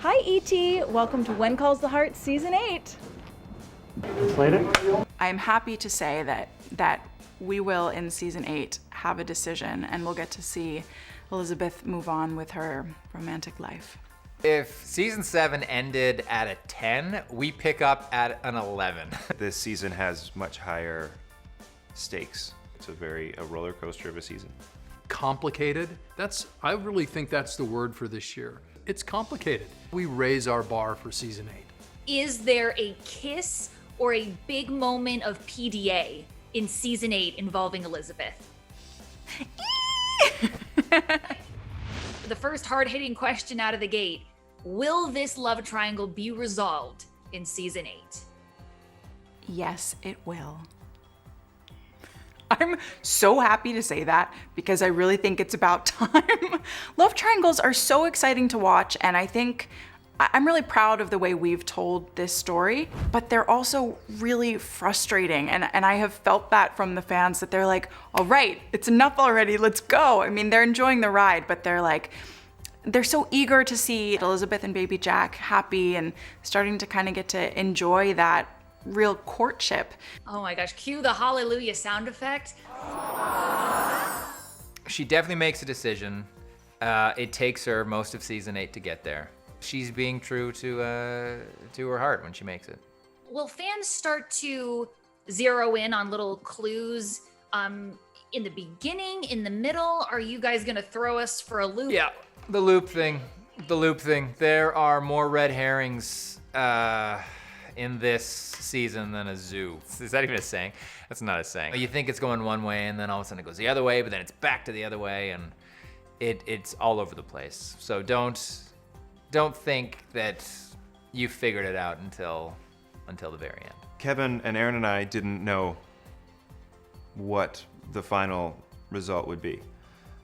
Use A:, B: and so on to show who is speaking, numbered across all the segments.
A: Hi, E.T. Welcome to When Calls the Heart Season 8. I'm happy to say that we will, in Season 8, have a decision, and we'll get to see Elizabeth move on with her romantic life.
B: If Season 7 ended at a 10, we pick up at an 11.
C: This season has much higher stakes. It's a roller coaster of a season.
D: Complicated. I really think that's the word for this year. It's complicated. We raise our bar for Season 8.
E: Is there a kiss or a big moment of PDA in Season 8 involving Elizabeth? The first hard-hitting question out of the gate, will this love triangle be resolved in Season 8?
A: Yes, it will. I'm so happy to say that because I really think it's about time. Love triangles are so exciting to watch, and I think I'm really proud of the way we've told this story, but they're also really frustrating. And I have felt that from the fans that they're like, all right, it's enough already, let's go. I mean, they're enjoying the ride, but they're so eager to see Elizabeth and baby Jack happy and starting to kind of get to enjoy that real courtship.
E: Oh my gosh, cue the hallelujah sound effect.
B: She definitely makes a decision. It takes her most of Season 8 to get there. She's being true to her heart when she makes it.
E: Will fans start to zero in on little clues in the beginning, in the middle? Are you guys gonna throw us for a loop?
B: Yeah, the loop thing. There are more red herrings in this season than a zoo. Is that even a saying? That's not a saying. You think it's going one way and then all of a sudden it goes the other way, but then it's back to the other way, and it's all over the place. So don't think that you figured it out until the very end.
C: Kevin and Erin and I didn't know what the final result would be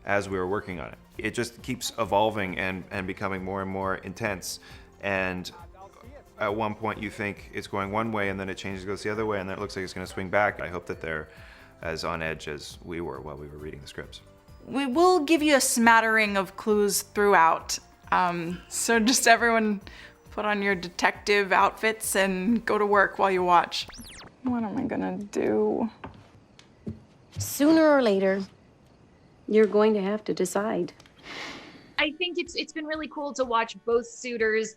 C: as we were working on it. It just keeps evolving and becoming more and more intense. And at one point you think it's going one way and then it changes, goes the other way, and then it looks like it's gonna swing back. I hope that they're as on edge as we were while we were reading the scripts.
A: We will give you a smattering of clues throughout. So just everyone put on your detective outfits and go to work while you watch. What am I gonna do?
F: Sooner or later, you're going to have to decide.
E: I think it's been really cool to watch both suitors'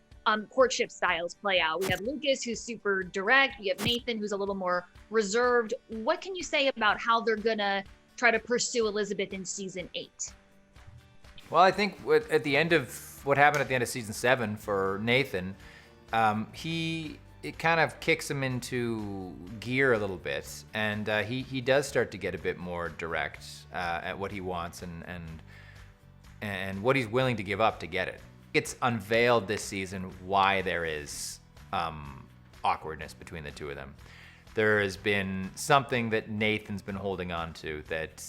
E: courtship styles play out. We have Lucas, who's super direct. We have Nathan, who's a little more reserved. What can you say about how they're gonna try to pursue Elizabeth in Season 8?
B: Well, I think what happened at the end of Season 7 for Nathan, it kind of kicks him into gear a little bit, and he does start to get a bit more direct at what he wants and what he's willing to give up to get it. It's unveiled this season why there is awkwardness between the two of them. There has been something that Nathan's been holding on to that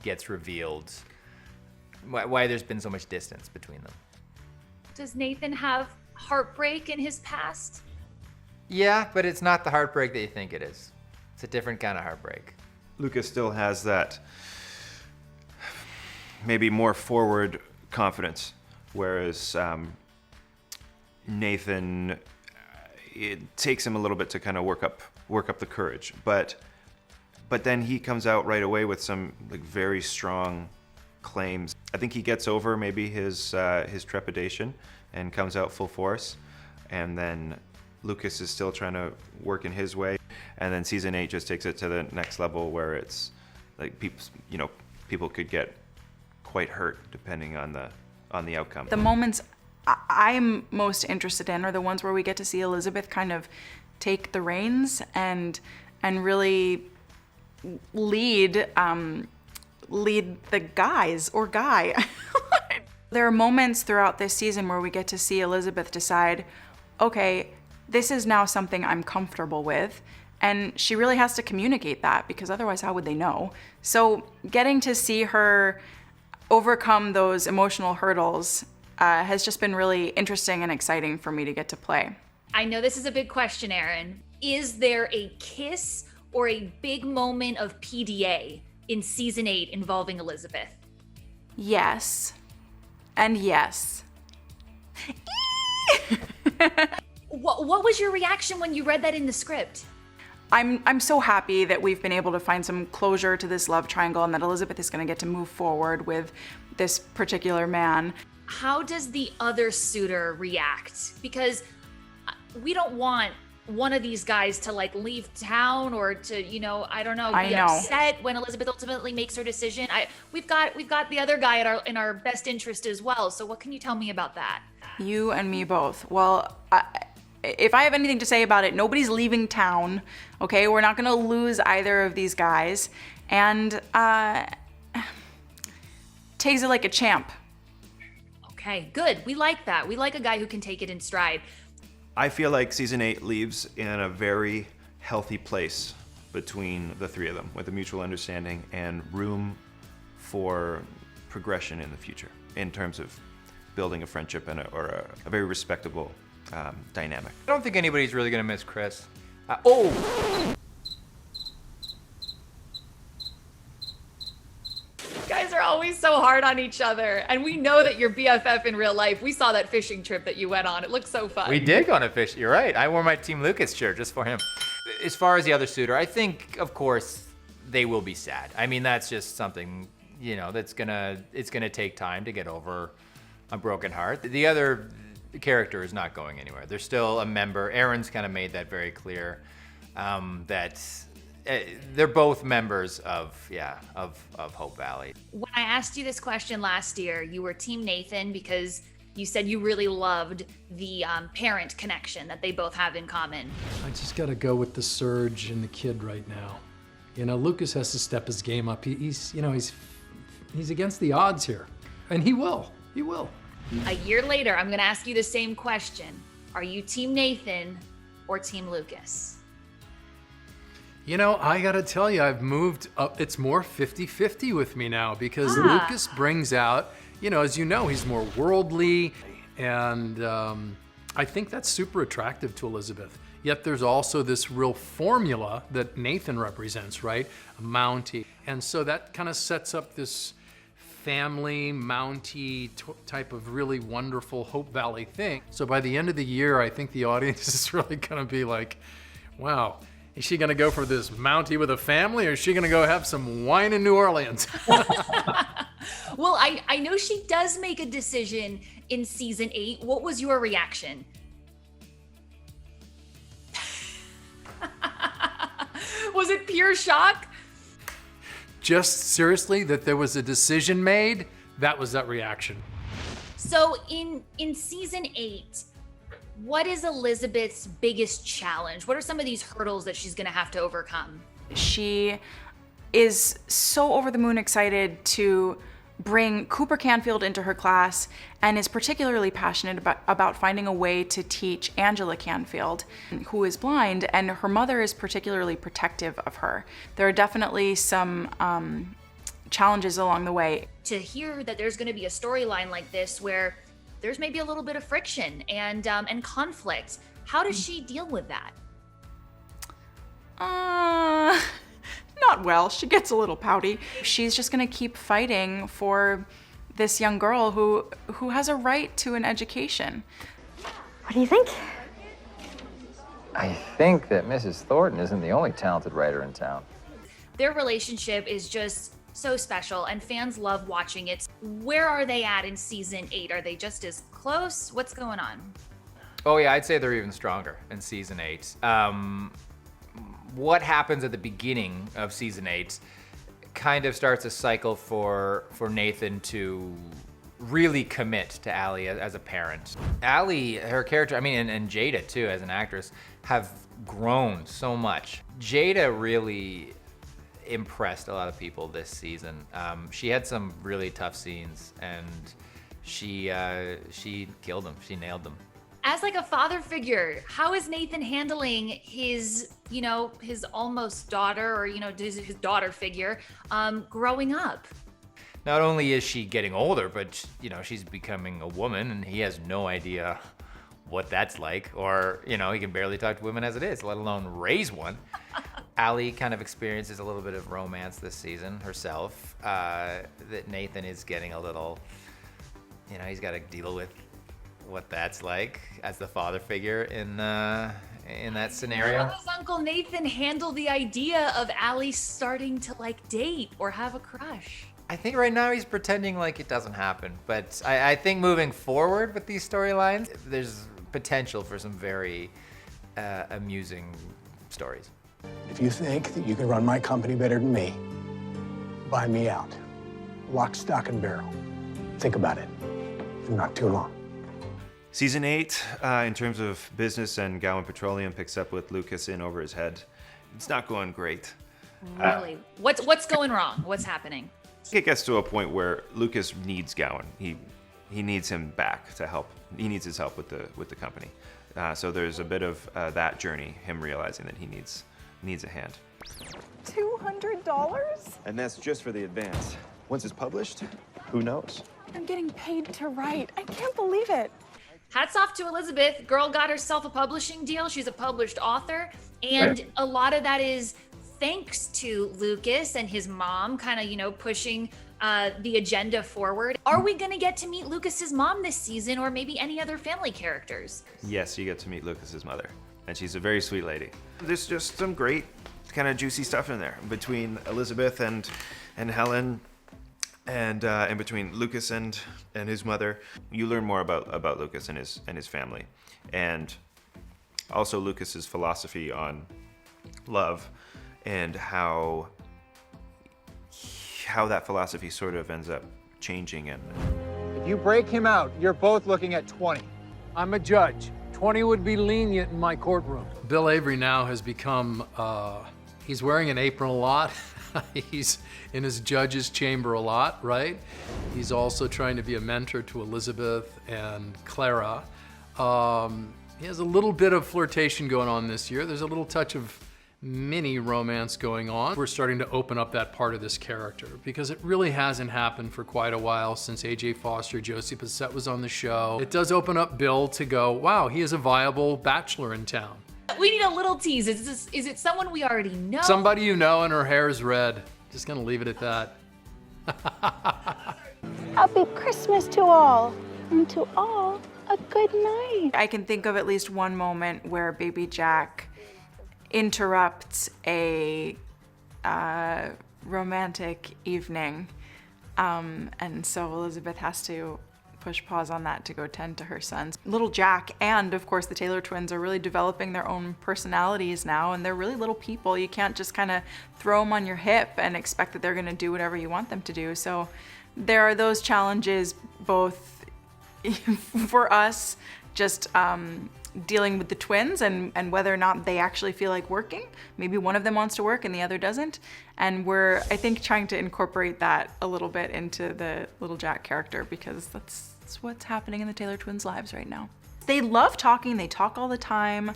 B: gets revealed, why there's been so much distance between them.
E: Does Nathan have heartbreak in his past?
B: Yeah, but it's not the heartbreak that you think it is. It's a different kind of heartbreak.
C: Lucas still has that maybe more forward confidence, whereas Nathan, it takes him a little bit to kind of work up the courage. But then he comes out right away with some very strong claims. I think he gets over maybe his trepidation and comes out full force, and then Lucas is still trying to work in his way, and then Season 8 just takes it to the next level where it's like people could get quite hurt depending on the outcome.
A: The moments I'm most interested in are the ones where we get to see Elizabeth kind of take the reins and really lead the guys or guy. There are moments throughout this season where we get to see Elizabeth decide, okay, this is now something I'm comfortable with, and she really has to communicate that because otherwise how would they know? So getting to see her overcome those emotional hurdles has just been really interesting and exciting for me to get to play.
E: I know this is a big question, Erin. Is there a kiss or a big moment of PDA in Season 8 involving Elizabeth?
A: Yes. And yes.
E: What was your reaction when you read that in the script?
A: I'm so happy that we've been able to find some closure to this love triangle and that Elizabeth is going to get to move forward with this particular man.
E: How does the other suitor react? Because we don't want one of these guys to like leave town or to, you know, I don't know, be upset when Elizabeth ultimately makes her decision. We've got the other guy in our best interest as well. So what can you tell me about that?
A: You and me both. Well, if I have anything to say about it, nobody's leaving town, okay? We're not gonna lose either of these guys. And takes it like a champ.
E: Okay, good. We like that. We like a guy who can take it in stride.
C: I feel like season 8 leaves in a very healthy place between the three of them, with a mutual understanding and room for progression in the future in terms of building a friendship and a very respectable dynamic.
B: I don't think anybody's really gonna miss Chris.
E: Guys are always so hard on each other, and we know that you're BFF in real life. We saw that fishing trip that you went on. It looked so fun.
B: We did go on a fish. You're right. I wore my Team Lucas shirt just for him. As far as the other suitor, I think, of course, they will be sad. I mean, that's just something, you know, it's gonna take time to get over a broken heart. The other character is not going anywhere. They're still a member. Erin's kind of made that very clear, that they're both members of Hope Valley.
E: When I asked you this question last year, you were Team Nathan because you said you really loved the parent connection that they both have in common.
D: I just got to go with the surge and the kid right now. You know, Lucas has to step his game up. He's against the odds here, and he will. He will.
E: A year later, I'm going to ask you the same question. Are you Team Nathan or Team Lucas?
D: You know, I gotta tell you, I've moved up. It's more 50-50 with me now because Lucas brings out, you know, as you know, he's more worldly, and I think that's super attractive to Elizabeth. Yet there's also this real formula that Nathan represents, right? A Mountie. And so that kind of sets up this family Mountie type of really wonderful Hope Valley thing. So by the end of the year, I think the audience is really gonna be like, wow, is she gonna go for this Mountie with a family, or is she gonna go have some wine in New Orleans?
E: Well, I know she does make a decision in season 8. What was your reaction? Was it pure shock?
D: Just seriously, that there was a decision made, that was that reaction.
E: So in season 8, what is Elizabeth's biggest challenge? What are some of these hurdles that she's gonna have to overcome?
A: She is so over the moon excited to bring Cooper Canfield into her class and is particularly passionate about finding a way to teach Angela Canfield, who is blind, and her mother is particularly protective of her. There are definitely some challenges along the way.
E: To hear that there's gonna be a storyline like this where there's maybe a little bit of friction and conflict, how does she deal with that?
A: Not well. She gets a little pouty. She's just gonna keep fighting for this young girl who has a right to an education.
F: What do you think?
G: I think that Mrs. Thornton isn't the only talented writer in town.
E: Their relationship is just so special and fans love watching it. Where are they at in season 8? Are they just as close? What's going on?
B: Oh yeah, I'd say they're even stronger in season 8. What happens at the beginning of season 8 kind of starts a cycle for Nathan to really commit to Allie as a parent. Allie, her character, I mean, and Jada too, as an actress, have grown so much. Jada really impressed a lot of people this season. She had some really tough scenes, and she killed them. She nailed them.
E: As like a father figure, how is Nathan handling his almost daughter, or his daughter figure growing up?
B: Not only is she getting older, but she's becoming a woman, and he has no idea what that's like, or he can barely talk to women as it is, let alone raise one. Allie kind of experiences a little bit of romance this season herself, that Nathan is getting a little, he's got to deal with what that's like as the father figure in that scenario.
E: How does Uncle Nathan handle the idea of Allie starting to like date or have a crush?
B: I think right now he's pretending like it doesn't happen, but I think moving forward with these storylines, there's potential for some very amusing stories.
H: If you think that you can run my company better than me, buy me out. Lock, stock, and barrel. Think about it. Not too long.
C: Season 8, in terms of business and Gowen Petroleum, picks up with Lucas in over his head. It's not going great.
E: Really? What's going wrong? What's happening?
C: It gets to a point where Lucas needs Gowen. He needs him back to help. He needs his help with the company. So there's a bit of that journey, him realizing that he needs a hand.
I: $200?
J: And that's just for the advance. Once it's published, who knows?
I: I'm getting paid to write. I can't believe it.
E: Hats off to Elizabeth. Girl got herself a publishing deal. She's a published author. And a lot of that is thanks to Lucas and his mom kind of, pushing the agenda forward. Are we going to get to meet Lucas's mom this season, or maybe any other family characters?
C: Yes, you get to meet Lucas's mother, and she's a very sweet lady. There's just some great kind of juicy stuff in there between Elizabeth and Helen, and between Lucas and his mother. You learn more about Lucas and his family, and also Lucas's philosophy on love, and how that philosophy sort of ends up changing. And
K: if you break him out, you're both looking at 20. I'm a judge. 20 would be lenient in my courtroom.
D: Bill Avery now has become, he's wearing an apron a lot. He's in his judge's chamber a lot, right? He's also trying to be a mentor to Elizabeth and Clara. He has a little bit of flirtation going on this year. There's a little touch of mini romance going on. We're starting to open up that part of this character because it really hasn't happened for quite a while since AJ Foster, Josie Passett was on the show. It does open up Bill to go, wow, he is a viable bachelor in town.
E: We need a little tease. Is it someone we already know?
D: Somebody you know and her hair's red. Just gonna leave it at that.
I: Happy Christmas to all, and to all, a good night.
A: I can think of at least one moment where baby Jack interrupts a romantic evening, and so Elizabeth has to push pause on that to go tend to her sons. Little Jack and, of course, the Taylor twins are really developing their own personalities now, and they're really little people. You can't just kind of throw them on your hip and expect that they're going to do whatever you want them to do. So there are those challenges, both for us, just dealing with the twins and whether or not they actually feel like working. Maybe one of them wants to work and the other doesn't. And we're, I think, trying to incorporate that a little bit into the little Jack character, because that's what's happening in the Taylor twins' lives right now. They love talking. They talk all the time.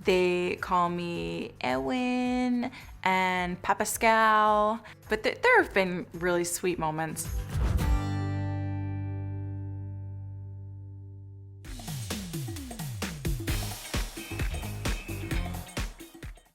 A: They call me Erin and Pascal. But there have been really sweet moments.